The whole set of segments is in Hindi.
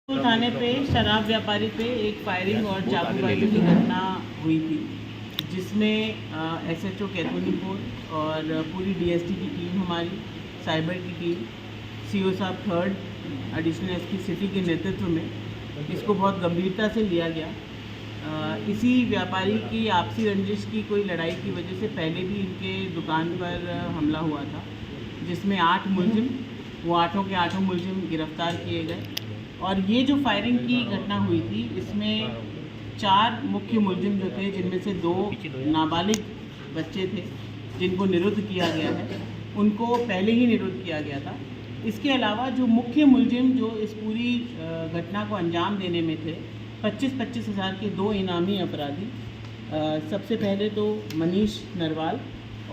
थाने पे शराब व्यापारी पे एक फायरिंग और चाकूबाजी की घटना हुई थी, जिसमें एसएचओ कैथोनीपुर और पूरी डीएसटी की टीम, हमारी साइबर की टीम, सीओ साहब थर्ड, एडिशनल एसपी सिटी के नेतृत्व में इसको बहुत गंभीरता से लिया गया। इसी व्यापारी की आपसी रंजिश की कोई लड़ाई की वजह से पहले भी इनके दुकान पर हमला हुआ था, जिसमें 8 मुलजिम, वो आठों के आठों मुलजिम गिरफ्तार किए गए। और ये जो फायरिंग की घटना हुई थी, इसमें 4 मुख्य मुलजिम जो थे, जिनमें से 2 नाबालिग बच्चे थे जिनको निरुद्ध किया गया है, उनको पहले ही निरुद्ध किया गया था। इसके अलावा जो मुख्य मुलजिम जो इस पूरी घटना को अंजाम देने में थे, 25-25 हज़ार के 2 इनामी अपराधी, सबसे पहले तो मनीष नरवाल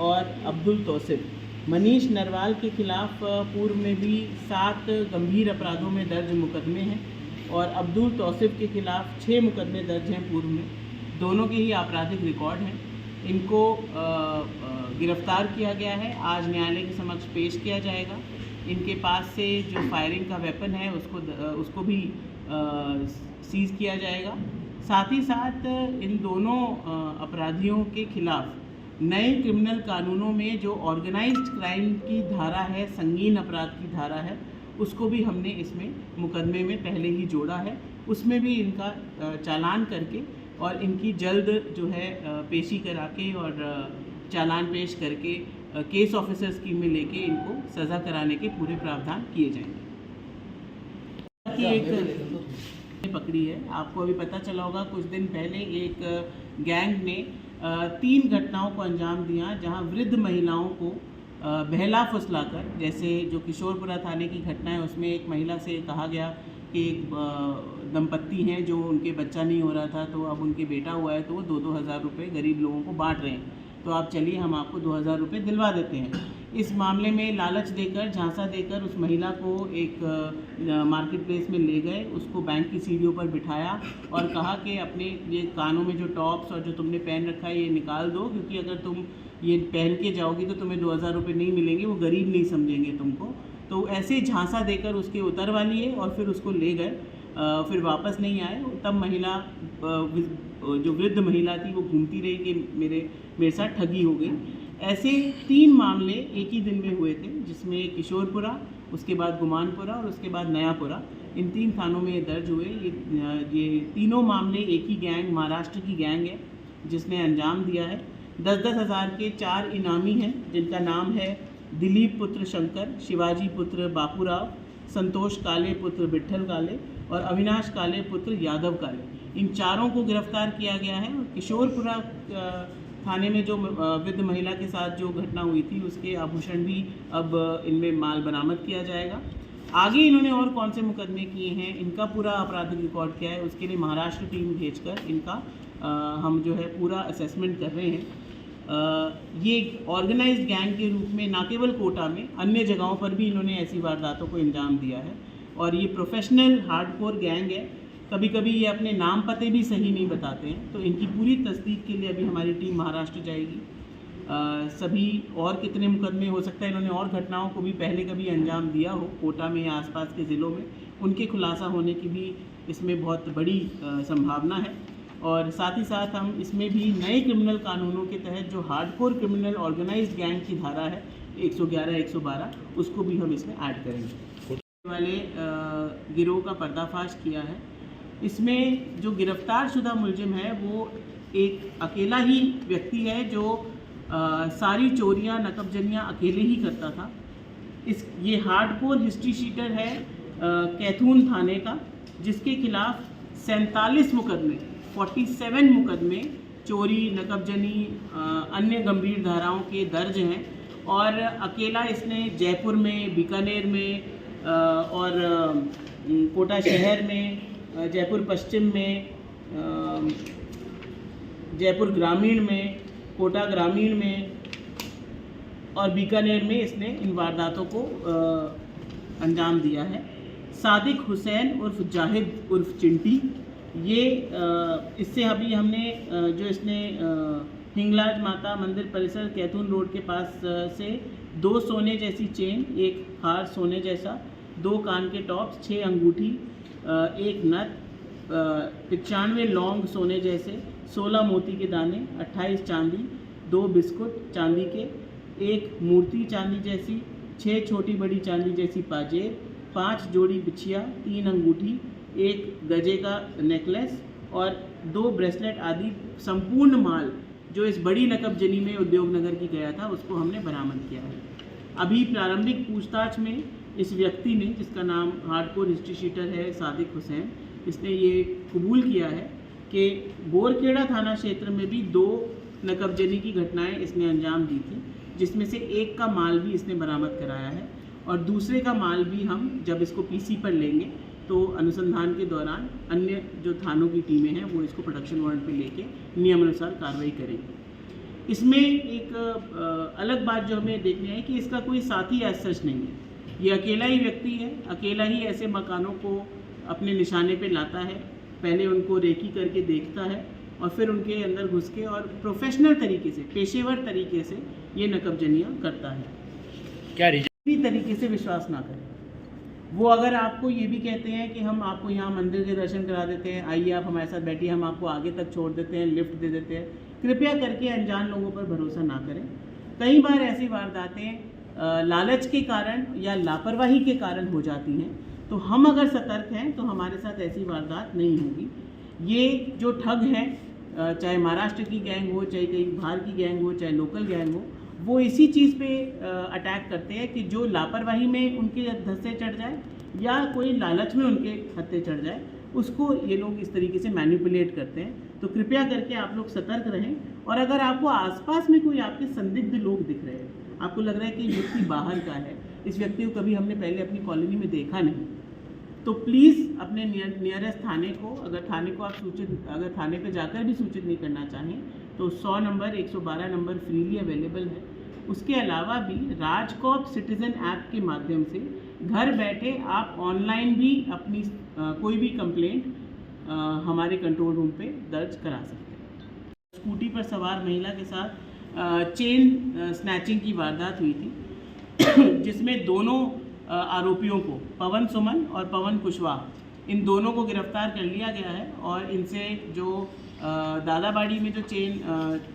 और अब्दुल तौसिफ। मनीष नरवाल के खिलाफ पूर्व में भी 7 गंभीर अपराधों में दर्ज मुकदमे हैं और अब्दुल तौसिफ के खिलाफ 6 मुकदमे दर्ज हैं पूर्व में। दोनों के ही आपराधिक रिकॉर्ड हैं। इनको गिरफ्तार किया गया है, आज न्यायालय के समक्ष पेश किया जाएगा। इनके पास से जो फायरिंग का वेपन है उसको भी सीज़ किया जाएगा। साथ ही साथ इन दोनों अपराधियों के खिलाफ नए क्रिमिनल कानूनों में जो ऑर्गेनाइज्ड क्राइम की धारा है, संगीन अपराध की धारा है, उसको भी हमने इसमें मुकदमे में पहले ही जोड़ा है। उसमें भी इनका चालान करके और इनकी जल्द जो है पेशी करा के और चालान पेश करके केस ऑफिसर स्कीम में लेके इनको सज़ा कराने के पूरे प्रावधान किए जाएंगे। एक पकड़ी है, आपको अभी पता चला होगा, कुछ दिन पहले एक गैंग ने 3 घटनाओं को अंजाम दिया, जहां वृद्ध महिलाओं को बहला फुसलाकर, जैसे जो किशोरपुरा थाने की घटना है, उसमें एक महिला से कहा गया कि एक दंपत्ति हैं जो उनके बच्चा नहीं हो रहा था, तो अब उनके बेटा हुआ है, तो वो 2-2 हज़ार रुपये गरीब लोगों को बांट रहे हैं, तो आप चलिए हम आपको 2 हज़ार रुपये दिलवा देते हैं। इस मामले में लालच देकर, झांसा देकर उस महिला को एक मार्केट प्लेस में ले गए, उसको बैंक की सीढ़ियों पर बिठाया और कहा कि अपने ये कानों में जो टॉप्स और जो तुमने पहन रखा है ये निकाल दो, क्योंकि अगर तुम ये पहन के जाओगी तो तुम्हें 2 हज़ार रुपये नहीं मिलेंगे, वो गरीब नहीं समझेंगे तुमको। तो ऐसे झांसा देकर उसके उतरवा लिए और फिर उसको ले गए, फिर वापस नहीं आए। तब महिला, जो वृद्ध महिला थी, वो घूमती रही कि मेरे साथ ठगी हो गई। ऐसे 3 मामले एक ही दिन में हुए थे, जिसमें किशोरपुरा, उसके बाद गुमानपुरा और उसके बाद नयापुरा, इन 3 थानों में ये दर्ज हुए। ये तीनों मामले एक ही गैंग, महाराष्ट्र की गैंग है, जिसने अंजाम दिया है। 10-10 हज़ार के 4 इनामी हैं, जिनका नाम है दिलीप पुत्र शंकर, शिवाजी पुत्र बापूराव, संतोष काले पुत्र विट्ठल काले और अविनाश काले पुत्र यादव काले। इन चारों को गिरफ्तार किया गया है। और किशोरपुरा थाने में जो वृद्ध महिला के साथ जो घटना हुई थी, उसके आभूषण भी अब इनमें माल बरामद किया जाएगा। आगे इन्होंने और कौन से मुकदमे किए हैं, इनका पूरा आपराधिक रिकॉर्ड क्या है, उसके लिए महाराष्ट्र टीम भेजकर इनका हम जो है पूरा असेसमेंट कर रहे हैं। ये ऑर्गेनाइज्ड गैंग के रूप में न केवल कोटा में, अन्य जगहों पर भी इन्होंने ऐसी वारदातों को अंजाम दिया है। और ये प्रोफेशनल हार्डकोर गैंग है। कभी कभी ये अपने नाम पते भी सही नहीं बताते हैं, तो इनकी पूरी तस्दीक के लिए अभी हमारी टीम महाराष्ट्र जाएगी। सभी और कितने मुकदमे हो सकता है, इन्होंने और घटनाओं को भी पहले कभी अंजाम दिया हो कोटा में या आसपास के ज़िलों में, उनके खुलासा होने की भी इसमें बहुत बड़ी संभावना है। और साथ ही साथ हम इसमें भी नए क्रिमिनल कानूनों के तहत जो हार्डकोर क्रिमिनल ऑर्गेनाइज्ड गैंग की धारा है 111, 112, उसको भी हम इसमें ऐड करेंगे। वाले गिरोह का पर्दाफाश किया है। इसमें जो गिरफ्तार शुदा मुलजिम है, वो एक अकेला ही व्यक्ति है जो सारी चोरियां, नकबजनियां अकेले ही करता था। ये हार्डकोर हिस्ट्री शीटर है कैथून थाने का, जिसके खिलाफ 47 मुकदमे, 47 मुकदमे चोरी, नकबजनी, अन्य गंभीर धाराओं के दर्ज हैं। और अकेला इसने जयपुर में, बीकानेर में और कोटा शहर में, जयपुर पश्चिम में, जयपुर ग्रामीण में, कोटा ग्रामीण में और बीकानेर में इसने इन वारदातों को अंजाम दिया है। सादिक हुसैन उर्फ जाहिद उर्फ चिंटी, ये इससे अभी हमने जो इसने हिंगलाज माता मंदिर परिसर कैथून रोड के पास से 2 सोने जैसी चेन, 1 हार सोने जैसा, 2 कान के टॉप्स, 6 अंगूठी, एक नथ, 95 लौंग सोने जैसे, 16 मोती के दाने, 28 चांदी, 2 बिस्कुट चांदी के, 1 मूर्ति चांदी जैसी, 6 छोटी बड़ी चांदी जैसी पाजेब, 5 जोड़ी बिछिया, 3 अंगूठी, 1 गजे का नेकलेस और 2 ब्रेसलेट आदि संपूर्ण माल जो इस बड़ी नकबजनी में उद्योगनगर की गया था उसको हमने बरामद किया है। अभी प्रारंभिक पूछताछ में इस व्यक्ति ने, जिसका नाम हार्डकोर हिस्ट्री शीटर है सादिक हुसैन, इसने ये कबूल किया है कि बोरखेड़ा थाना क्षेत्र में भी 2 नकबजनी की घटनाएं इसने अंजाम दी थी, जिसमें से एक का माल भी इसने बरामद कराया है और दूसरे का माल भी हम जब इसको पीसी पर लेंगे तो अनुसंधान के दौरान अन्य जो थानों की टीमें हैं वो इसको प्रोडक्शन वारंट पे लेके नियमानुसार कार्रवाई करेंगी। इसमें एक अलग बात जो हमें देखनी है कि इसका कोई साथी एज सच नहीं है, ये अकेला ही व्यक्ति है, अकेला ही ऐसे मकानों को अपने निशाने पे लाता है, पहले उनको रेकी करके देखता है और फिर उनके अंदर घुस के और प्रोफेशनल तरीके से, पेशेवर तरीके से ये नकबजनियाँ करता है। क्या किसी तरीके से विश्वास ना करें। वो अगर आपको ये भी कहते हैं कि हम आपको यहाँ मंदिर के दर्शन करा देते हैं, आइए आप हमारे साथ बैठिए, हम आपको आगे तक छोड़ देते हैं, लिफ्ट दे देते हैं, कृपया करके अनजान लोगों पर भरोसा ना करें। कई बार ऐसी वारदातें लालच के कारण या लापरवाही के कारण हो जाती हैं, तो हम अगर सतर्क हैं तो हमारे साथ ऐसी वारदात नहीं होगी। ये जो ठग हैं, चाहे महाराष्ट्र की गैंग हो, चाहे कहीं बाहर की गैंग हो, चाहे लोकल गैंग हो, वो इसी चीज़ पे अटैक करते हैं कि जो लापरवाही में उनके धस्से चढ़ जाए या कोई लालच में उनके हत्थे चढ़ जाए, उसको ये लोग इस तरीके से मैनिपुलेट करते हैं। तो कृपया करके आप लोग सतर्क रहें और अगर आपको आसपास में कोई आपके संदिग्ध लोग दिख रहे हैं, आपको लग रहा है कि व्यक्ति बाहर का है, इस व्यक्ति को कभी हमने पहले अपनी कॉलोनी में देखा नहीं, तो प्लीज़ अपने नियरेस्ट थाने को, अगर थाने को आप अगर थाने पे जाकर भी सूचित नहीं करना चाहें तो 100 नंबर 112 नंबर फ्रीली अवेलेबल है। उसके अलावा भी राजकॉप सिटीज़न ऐप के माध्यम से घर बैठे आप ऑनलाइन भी अपनी कोई भी कंप्लेंट हमारे कंट्रोल रूम पे दर्ज करा सकते हैं। स्कूटी पर सवार महिला के साथ चेन स्नैचिंग की वारदात हुई थी जिसमें दोनों आरोपियों को, पवन सुमन और पवन कुशवाहा, इन दोनों को गिरफ्तार कर लिया गया है और इनसे जो दादाबाड़ी में जो चेन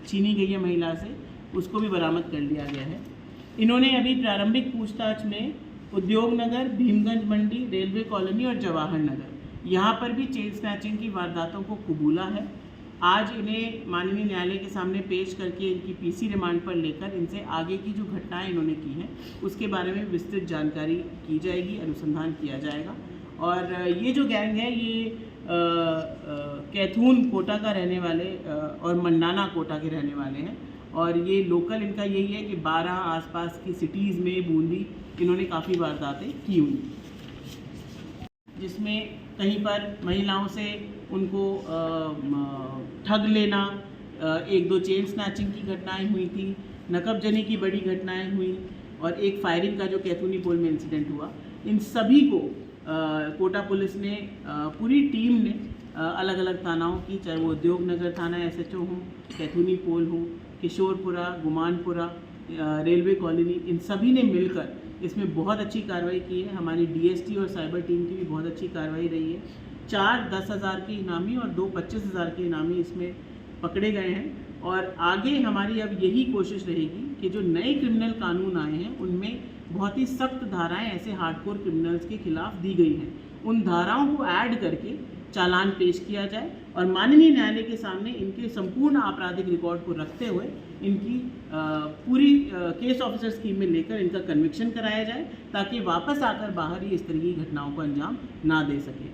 छीनी गई है महिला से, उसको भी बरामद कर लिया गया है। इन्होंने अभी प्रारंभिक पूछताछ में उद्योगनगर, भीमगंज मंडी, रेलवे कॉलोनी और जवाहर नगर, यहाँ पर भी चेन स्नैचिंग की वारदातों को कबूला है। आज इन्हें माननीय न्यायालय के सामने पेश करके इनकी पीसी रिमांड पर लेकर इनसे आगे की जो घटनाएं इन्होंने की हैं उसके बारे में विस्तृत जानकारी की जाएगी, अनुसंधान किया जाएगा। और ये जो गैंग है ये कैथून कोटा का रहने वाले और मंडाना कोटा के रहने वाले हैं और ये लोकल इनका यही है कि 12 आसपास की सिटीज़ में, बूंदी, इन्होंने काफ़ी वारदातें की हुई, जिसमें कहीं पर महिलाओं से उनको ठग लेना, 1-2 चेन स्नैचिंग की घटनाएं हुई थी, नकबजनी की बड़ी घटनाएं हुई और एक फायरिंग का जो कैथूनी पोल में इंसिडेंट हुआ। इन सभी को कोटा पुलिस ने, पूरी टीम ने अलग अलग थानाओं की, चाहे वो उद्योगनगर थाना SHO हो, कैथूनी पोल हो, किशोरपुरा, गुमानपुरा, रेलवे कॉलोनी, इन सभी ने मिलकर इसमें बहुत अच्छी कार्रवाई की है। हमारी DST और साइबर टीम की भी बहुत अच्छी कार्रवाई रही है। 4 10,000 के इनामी और 2 25,000 के इनामी इसमें पकड़े गए हैं और आगे हमारी अब यही कोशिश रहेगी कि जो नए क्रिमिनल कानून आए हैं उनमें बहुत ही सख्त धाराएं ऐसे हार्डकोर क्रिमिनल्स के खिलाफ दी गई हैं, उन धाराओं को ऐड करके चालान पेश किया जाए और माननीय न्यायालय के सामने इनके संपूर्ण आपराधिक रिकॉर्ड को रखते हुए इनकी पूरी केस ऑफिसर स्कीम में लेकर इनका कन्विक्शन कराया जाए ताकि वापस आकर बाहर ही इस तरह की घटनाओं को अंजाम ना दे सके।